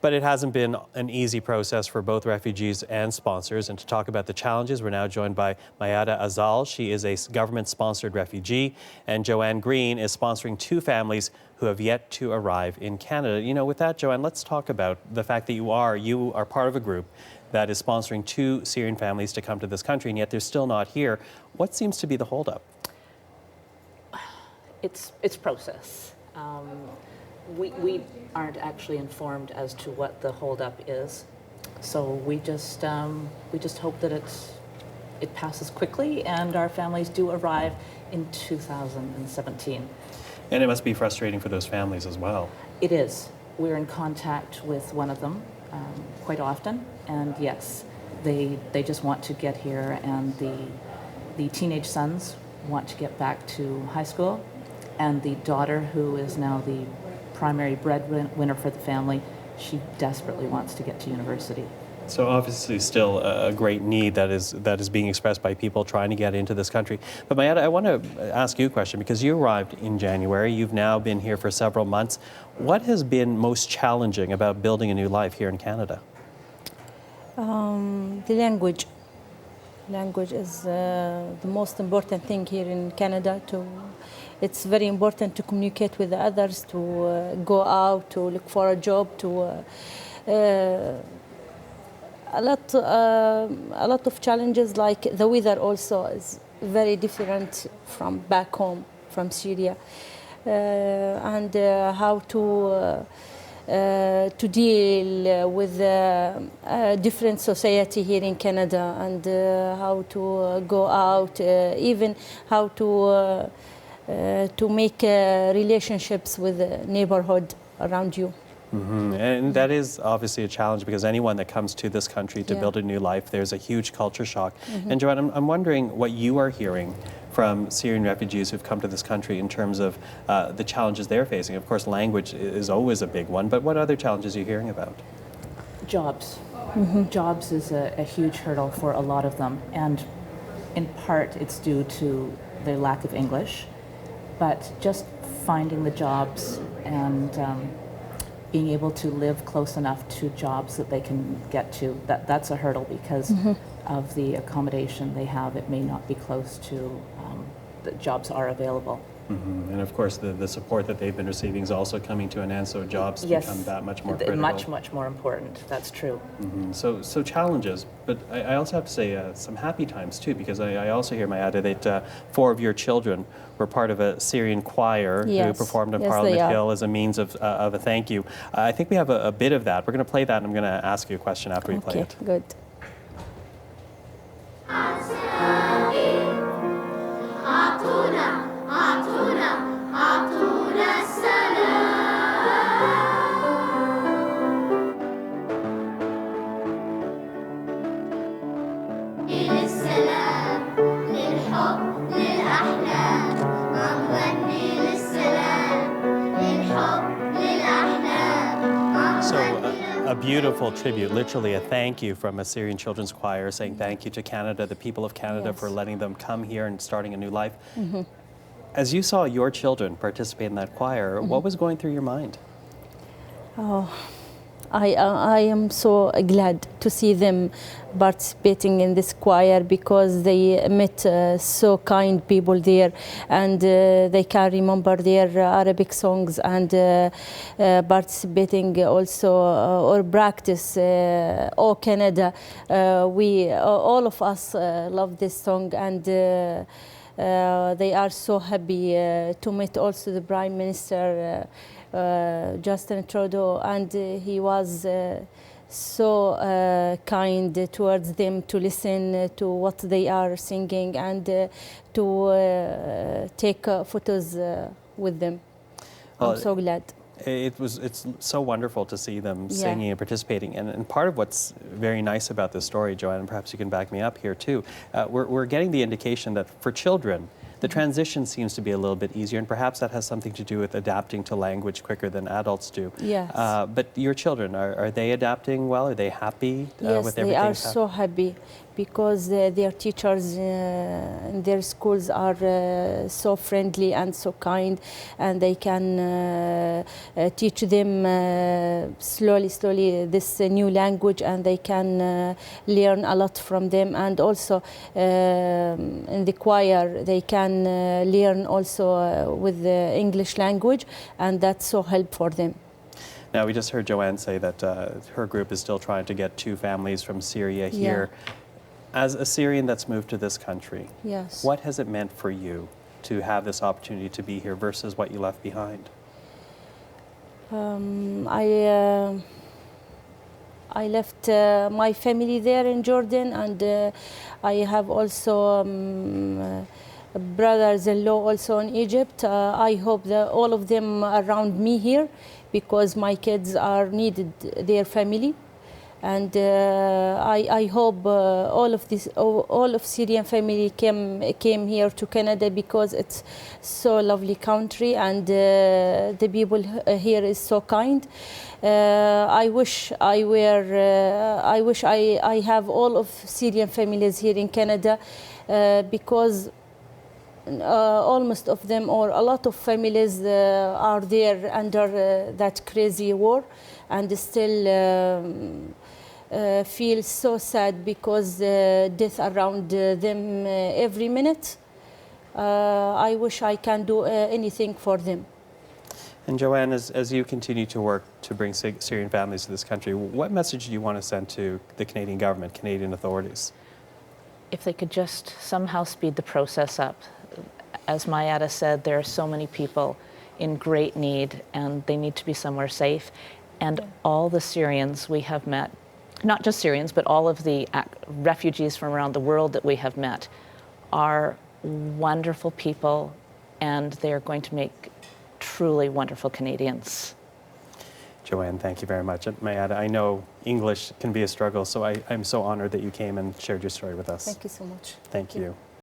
But it hasn't been an easy process for both refugees and sponsors. And to talk about the challenges, we're now joined by Mayada Azal. She is a government-sponsored refugee, and Joanne Green is sponsoring two families who have yet to arrive in Canada. You know, with that, Joanne, let's talk about the fact that you are part of a group that is sponsoring two Syrian families to come to this country, and yet they're still not here. What seems to be the holdup? It's process. We aren't actually informed as to what the holdup is, so we just hope that it passes quickly and our families do arrive in 2017. And it must be frustrating for those families as well. It is. We're in contact with one of them quite often, and yes, they just want to get here, and the teenage sons want to get back to high school, and the daughter, who is now the primary breadwinner for the family, she desperately wants to get to university. So obviously still a great need that is being expressed by people trying to get into this country. But Mayada, I want to ask you a question, because you arrived in January. You've now been here for several months. What has been most challenging about building a new life here in Canada? The language. Language is the most important thing here in Canada. It's very important to communicate with the others, to go out, to look for a job, a lot of challenges, like the weather also is very different from back home, from Syria, and how to deal with different society here in Canada, and how to go out, even how to make relationships with the neighborhood around you. Mm-hmm. And that is obviously a challenge, because anyone that comes to this country to build a new life, there's a huge culture shock. Mm-hmm. And Joanne, I'm wondering what you are hearing from Syrian refugees who've come to this country in terms of the challenges they're facing. Of course, language is always a big one, but what other challenges are you hearing about? Jobs. Mm-hmm. Jobs is a huge hurdle for a lot of them, and in part it's due to their lack of English, but just finding the jobs and being able to live close enough to jobs that they can get to, that's a hurdle, because of the accommodation they have. It may not be close to the jobs are available. Mm-hmm. And of course the support that they've been receiving is also coming to an end, so jobs become that much more critical. Much more important, that's true. Mm-hmm. So challenges, but I also have to say some happy times too, because I also hear, Mayada, that 4 of your children were part of a Syrian choir who performed on Parliament Hill as a means of a thank you. I think we have a bit of that. We're going to play that, and I'm going to ask you a question after we play it. Okay, good. A beautiful tribute, literally a thank you from a Syrian children's choir, saying thank you to Canada, the people of Canada, for letting them come here and starting a new life. Mm-hmm. As you saw your children participate in that choir, what was going through your mind? Oh, I am so glad to see them participating in this choir, because they met so kind people there, and they can remember their Arabic songs, and participating also or practice Oh Canada. We all of us love this song, and they are so happy to meet also the Prime Minister Justin Trudeau, and he was so kind towards them, to listen to what they are singing, and to take photos with them. I'm so glad. It's so wonderful to see them singing and participating, and part of what's very nice about this story, Joanne, and perhaps you can back me up here too, we're getting the indication that for children, the transition seems to be a little bit easier, and perhaps that has something to do with adapting to language quicker than adults do. Yes. But your children, are they adapting well? Are they happy yes, with everything? Yes, they are so happy, because their teachers in their schools are so friendly and so kind, and they can teach them slowly this new language, and they can learn a lot from them. And also in the choir they can learn also with the English language, and that's so helpful for them. Now, we just heard Joanne say that her group is still trying to get 2 families from Syria here. As a Syrian that's moved to this country, Yes. what has it meant for you to have this opportunity to be here versus what you left behind? I left my family there in Jordan, and I have also brothers-in-law also in Egypt. I hope that all of them around me here, because my kids are needed their family, and I hope all of Syrian family came here to Canada, because it's so lovely country, and the people here is so kind. I wish I have all of Syrian families here in Canada, because almost of them, or a lot of families are there under that crazy war, and still feel so sad because death around them every minute. I wish I can do anything for them. And Joanne, as you continue to work to bring Syrian families to this country, what message do you want to send to the Canadian government, Canadian authorities? If they could just somehow speed the process up. As Mayada said, there are so many people in great need, and they need to be somewhere safe. And all the Syrians we have met, not just Syrians, but all of the refugees from around the world that we have met, are wonderful people, and they're going to make truly wonderful Canadians. Joanne, thank you very much. Mayada, I know English can be a struggle, so I'm so honored that you came and shared your story with us. Thank you so much. Thank you.